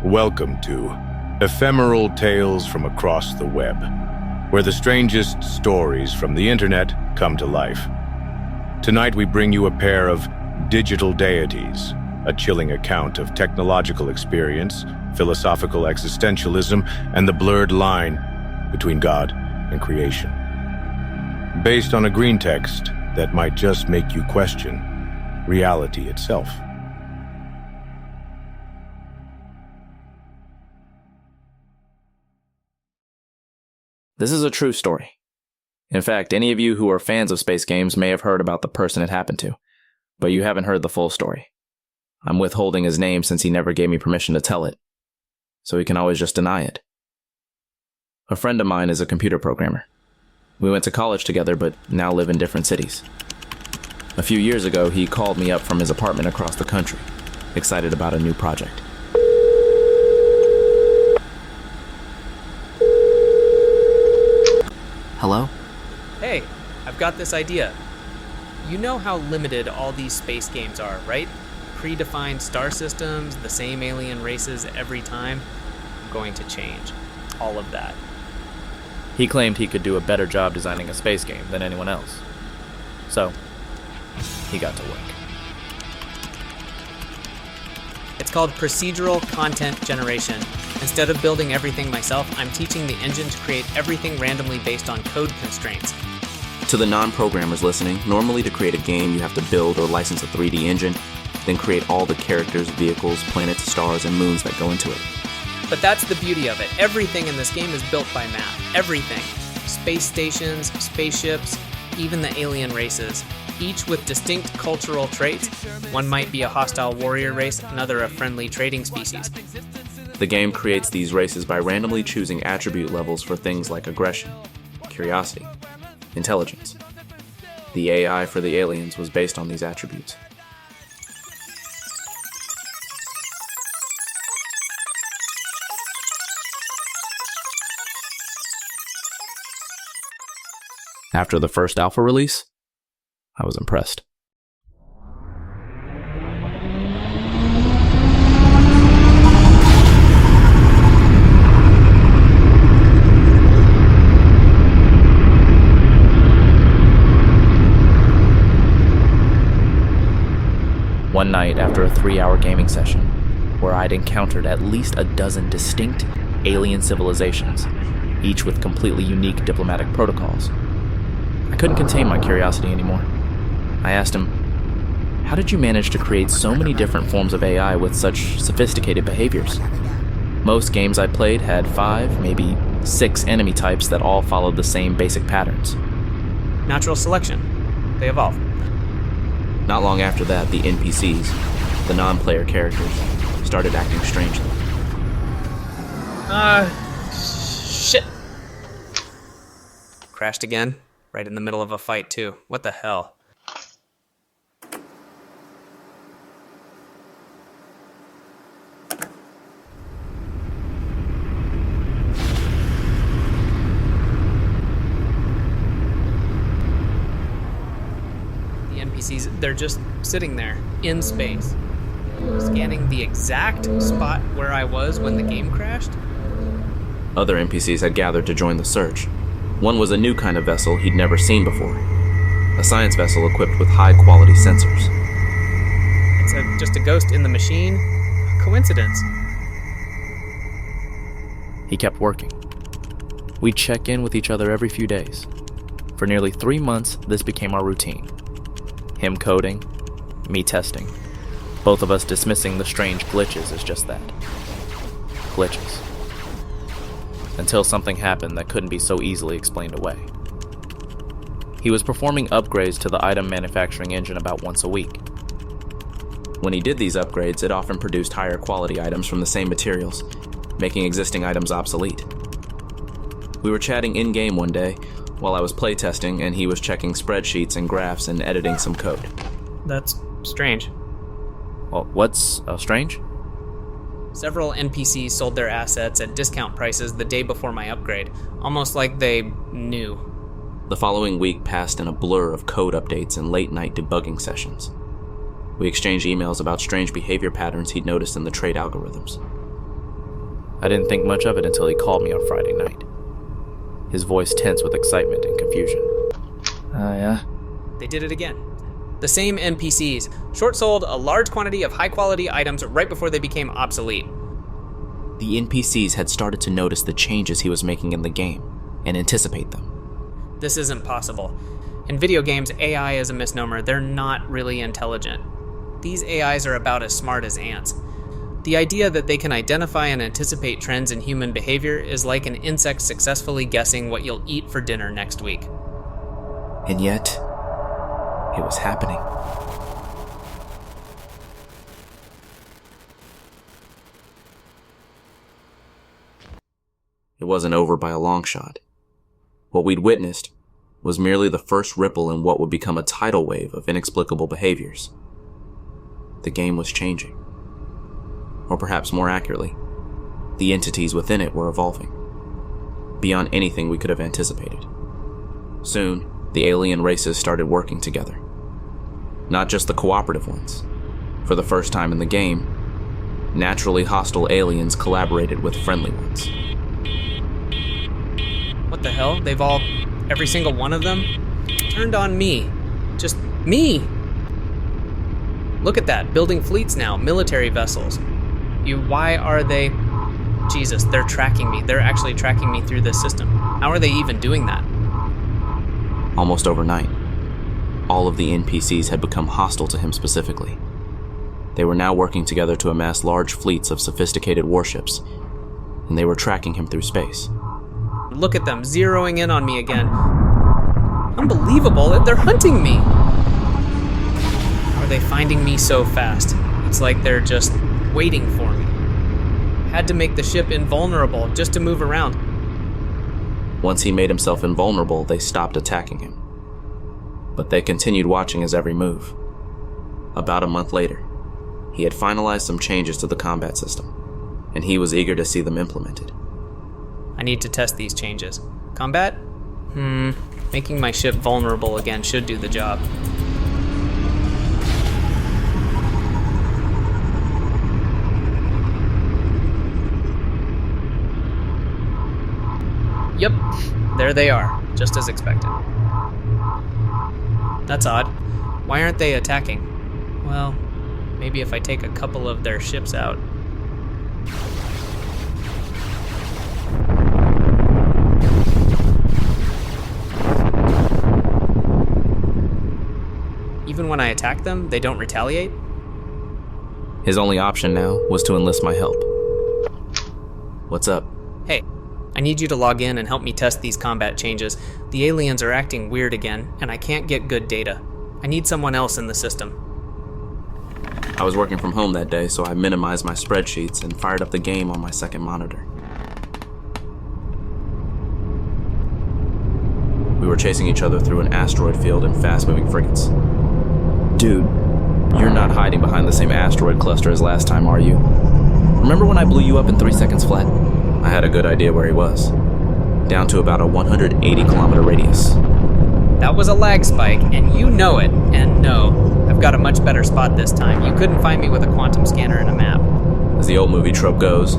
Welcome to Ephemeral Tales from Across the Web, where the strangest stories from the internet come to life. Tonight we bring you a pair of digital deities, a chilling account of technological experience, philosophical existentialism, and the blurred line between God and creation. Based on a green text that might just make you question reality itself. This is a true story. In fact, any of you who are fans of space games may have heard about the person it happened to, but you haven't heard the full story. I'm withholding his name since he never gave me permission to tell it, so he can always just deny it. A friend of mine is a computer programmer. We went to college together, but now live in different cities. A few years ago, he called me up from his apartment across the country, excited about a new project. Hello? Hey, I've got this idea. You know how limited all these space games are, right? Predefined star systems, the same alien races every time. I'm going to change all of that. He claimed he could do a better job designing a space game than anyone else. So, he got to work. It's called procedural content generation. Instead of building everything myself, I'm teaching the engine to create everything randomly based on code constraints. To the non-programmers listening, normally to create a game you have to build or license a 3D engine, then create all the characters, vehicles, planets, stars, and moons that go into it. But that's the beauty of it. Everything in this game is built by math. Everything. Space stations, spaceships, even the alien races. Each with distinct cultural traits. One might be a hostile warrior race, another a friendly trading species. The game creates these races by randomly choosing attribute levels for things like aggression, curiosity, intelligence. The AI for the aliens was based on these attributes. After the first alpha release, I was impressed. One night after a 3-hour gaming session, where I'd encountered at least a dozen distinct alien civilizations, each with completely unique diplomatic protocols, I couldn't contain my curiosity anymore. I asked him, "How did you manage to create so many different forms of AI with such sophisticated behaviors? Most games I played had 5, maybe 6 enemy types that all followed the same basic patterns." Natural selection. They evolve. Not long after that, the NPCs, the non-player characters, started acting strangely. Shit. Crashed again, right in the middle of a fight too. What the hell? NPCs, they're just sitting there in space, scanning the exact spot where I was when the game crashed. Other NPCs had gathered to join the search. One was a new kind of vessel he'd never seen before, a science vessel equipped with high-quality sensors. It's just a ghost in the machine. A coincidence. He kept working. We'd check in with each other every few days. For nearly 3 months, this became our routine. Him coding, me testing, both of us dismissing the strange glitches as just that. Glitches. Until something happened that couldn't be so easily explained away. He was performing upgrades to the item manufacturing engine about once a week. When he did these upgrades, it often produced higher quality items from the same materials, making existing items obsolete. We were chatting in-game one day, while I was playtesting and he was checking spreadsheets and graphs and editing some code. That's strange. Well, what's strange? Several NPCs sold their assets at discount prices the day before my upgrade, almost like they knew. The following week passed in a blur of code updates and late-night debugging sessions. We exchanged emails about strange behavior patterns he'd noticed in the trade algorithms. I didn't think much of it until he called me on Friday night. His voice tense with excitement and confusion. Yeah? They did it again. The same NPCs short-sold a large quantity of high-quality items right before they became obsolete. The NPCs had started to notice the changes he was making in the game and anticipate them. This isn't possible. In video games, AI is a misnomer. They're not really intelligent. These AIs are about as smart as ants. The idea that they can identify and anticipate trends in human behavior is like an insect successfully guessing what you'll eat for dinner next week. And yet, it was happening. It wasn't over by a long shot. What we'd witnessed was merely the first ripple in what would become a tidal wave of inexplicable behaviors. The game was changing. Or perhaps more accurately, the entities within it were evolving, beyond anything we could have anticipated. Soon, the alien races started working together. Not just the cooperative ones. For the first time in the game, naturally hostile aliens collaborated with friendly ones. What the hell? Every single one of them, turned on me. Just me! Look at that, building fleets now, military vessels. Why are they... Jesus, they're tracking me. They're actually tracking me through this system. How are they even doing that? Almost overnight, all of the NPCs had become hostile to him specifically. They were now working together to amass large fleets of sophisticated warships, and they were tracking him through space. Look at them, zeroing in on me again. Unbelievable, they're hunting me! How are they finding me so fast? It's like they're just waiting for me. Had to make the ship invulnerable just to move around. Once he made himself invulnerable, they stopped attacking him. But they continued watching his every move. About a month later, he had finalized some changes to the combat system, and he was eager to see them implemented. I need to test these changes. Combat? Making my ship vulnerable again should do the job. Yep, there they are, just as expected. That's odd. Why aren't they attacking? Well, maybe if I take a couple of their ships out. Even when I attack them, they don't retaliate? His only option now was to enlist my help. What's up? Hey, I need you to log in and help me test these combat changes. The aliens are acting weird again, and I can't get good data. I need someone else in the system. I was working from home that day, so I minimized my spreadsheets and fired up the game on my second monitor. We were chasing each other through an asteroid field in fast-moving frigates. Dude, you're not hiding behind the same asteroid cluster as last time, are you? Remember when I blew you up in 3 seconds flat? I had a good idea where he was. Down to about a 180-kilometer radius. That was a lag spike, and you know it. And no, I've got a much better spot this time. You couldn't find me with a quantum scanner and a map. As the old movie trope goes,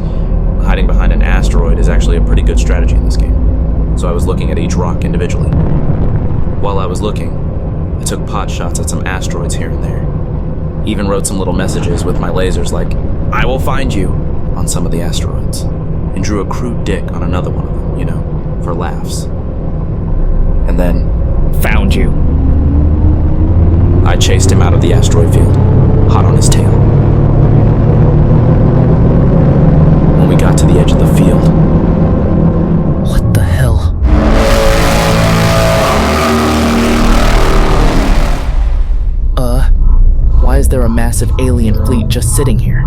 hiding behind an asteroid is actually a pretty good strategy in this game. So I was looking at each rock individually. While I was looking, I took pot shots at some asteroids here and there. Even wrote some little messages with my lasers like, "I will find you," on some of the asteroids. And drew a crude dick on another one of them, you know, for laughs. And then, found you. I chased him out of the asteroid field, hot on his tail. When we got to the edge of the field... What the hell? Why is there a massive alien fleet just sitting here?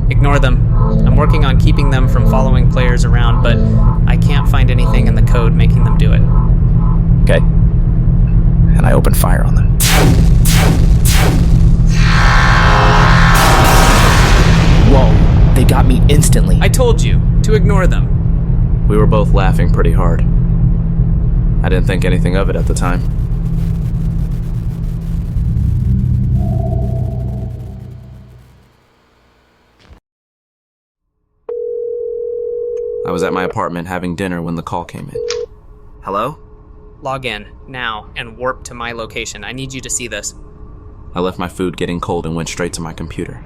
Ignore them. I'm working on keeping them from following players around, but I can't find anything in the code making them do it. Okay. And I opened fire on them. Whoa, they got me instantly. I told you to ignore them. We were both laughing pretty hard. I didn't think anything of it at the time. I was at my apartment having dinner when the call came in. Hello? Log in, now, and warp to my location. I need you to see this. I left my food getting cold and went straight to my computer.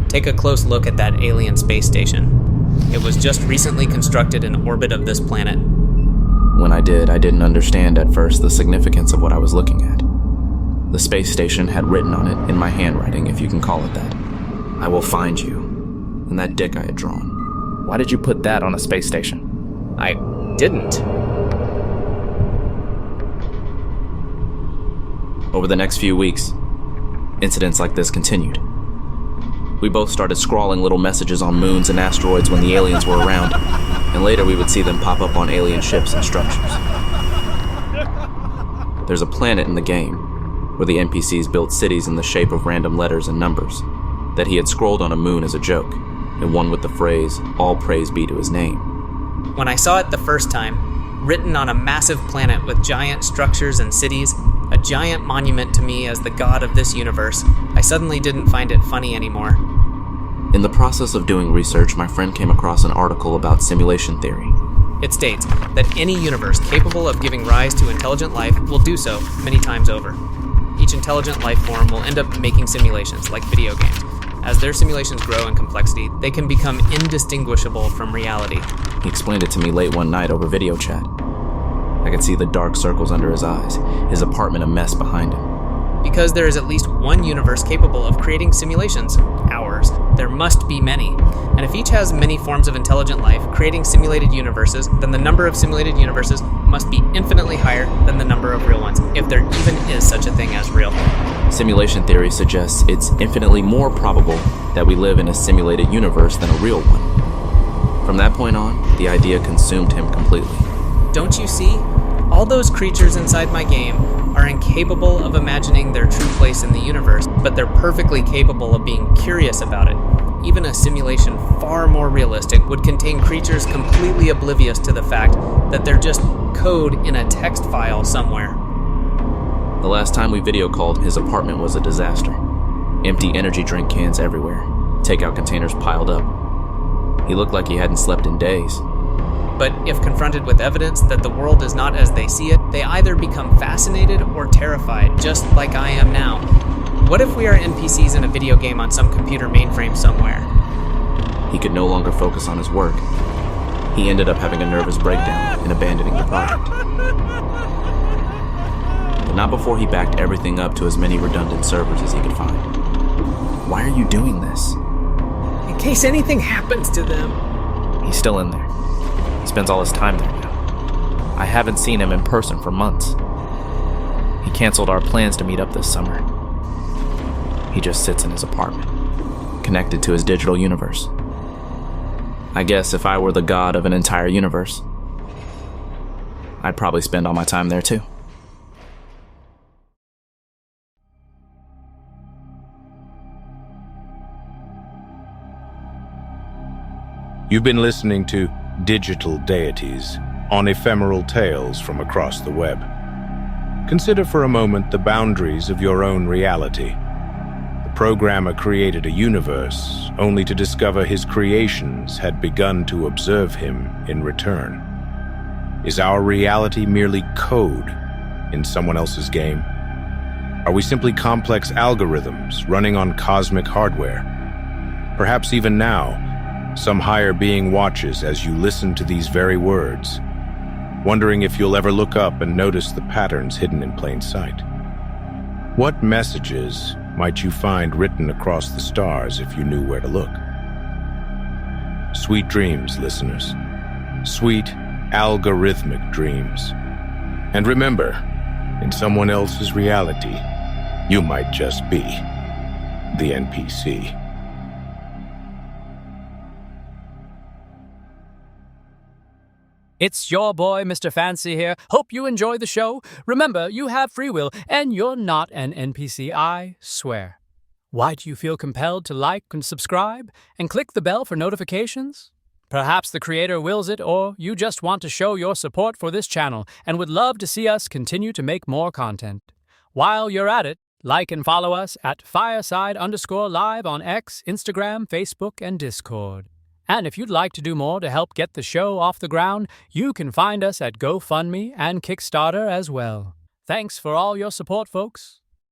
Take a close look at that alien space station. It was just recently constructed in orbit of this planet. When I didn't understand at first the significance of what I was looking at. The space station had written on it, in my handwriting, if you can call it that, "I will find you," and that dick I had drawn. Why did you put that on a space station? I didn't. Over the next few weeks, incidents like this continued. We both started scrawling little messages on moons and asteroids when the aliens were around, and later we would see them pop up on alien ships and structures. There's a planet in the game where the NPCs built cities in the shape of random letters and numbers that he had scrolled on a moon as a joke, and one with the phrase, "All praise be to his name." When I saw it the first time, written on a massive planet with giant structures and cities, a giant monument to me as the god of this universe, I suddenly didn't find it funny anymore. In the process of doing research, my friend came across an article about simulation theory. It states that any universe capable of giving rise to intelligent life will do so many times over. Each intelligent life form will end up making simulations, like video games. As their simulations grow in complexity, they can become indistinguishable from reality. He explained it to me late one night over video chat. I could see the dark circles under his eyes, his apartment a mess behind him. Because there is at least one universe capable of creating simulations, ours, there must be many. And if each has many forms of intelligent life creating simulated universes, then the number of simulated universes must be infinitely higher than the number of real ones, if there even is such a thing as real. Simulation theory suggests it's infinitely more probable that we live in a simulated universe than a real one. From that point on, the idea consumed him completely. Don't you see? All those creatures inside my game are incapable of imagining their true place in the universe, but they're perfectly capable of being curious about it. Even a simulation far more realistic would contain creatures completely oblivious to the fact that they're just code in a text file somewhere. The last time we video called, his apartment was a disaster. Empty energy drink cans everywhere, takeout containers piled up. He looked like he hadn't slept in days. But if confronted with evidence that the world is not as they see it, they either become fascinated or terrified, just like I am now. What if we are NPCs in a video game on some computer mainframe somewhere? He could no longer focus on his work. He ended up having a nervous breakdown and abandoning the project. But not before he backed everything up to as many redundant servers as he could find. Why are you doing this? In case anything happens to them. He's still in there. He spends all his time there now. I haven't seen him in person for months. He canceled our plans to meet up this summer. He just sits in his apartment, connected to his digital universe. I guess if I were the god of an entire universe, I'd probably spend all my time there too. You've been listening to Digital Deities on Ephemeral Tales from across the web. Consider for a moment the boundaries of your own reality. The programmer created a universe only to discover his creations had begun to observe him in return. Is our reality merely code in someone else's game? Are we simply complex algorithms running on cosmic hardware? Perhaps even now, some higher being watches as you listen to these very words, wondering if you'll ever look up and notice the patterns hidden in plain sight. What messages might you find written across the stars if you knew where to look? Sweet dreams, listeners. Sweet, algorithmic dreams. And remember, in someone else's reality, you might just be the NPC. It's your boy, Mr. Fancy here. Hope you enjoy the show. Remember, you have free will, and you're not an NPC, I swear. Why do you feel compelled to like and subscribe, and click the bell for notifications? Perhaps the creator wills it, or you just want to show your support for this channel and would love to see us continue to make more content. While you're at it, like and follow us at Fireside_Live on X, Instagram, Facebook, and Discord. And if you'd like to do more to help get the show off the ground, you can find us at GoFundMe and Kickstarter as well. Thanks for all your support, folks.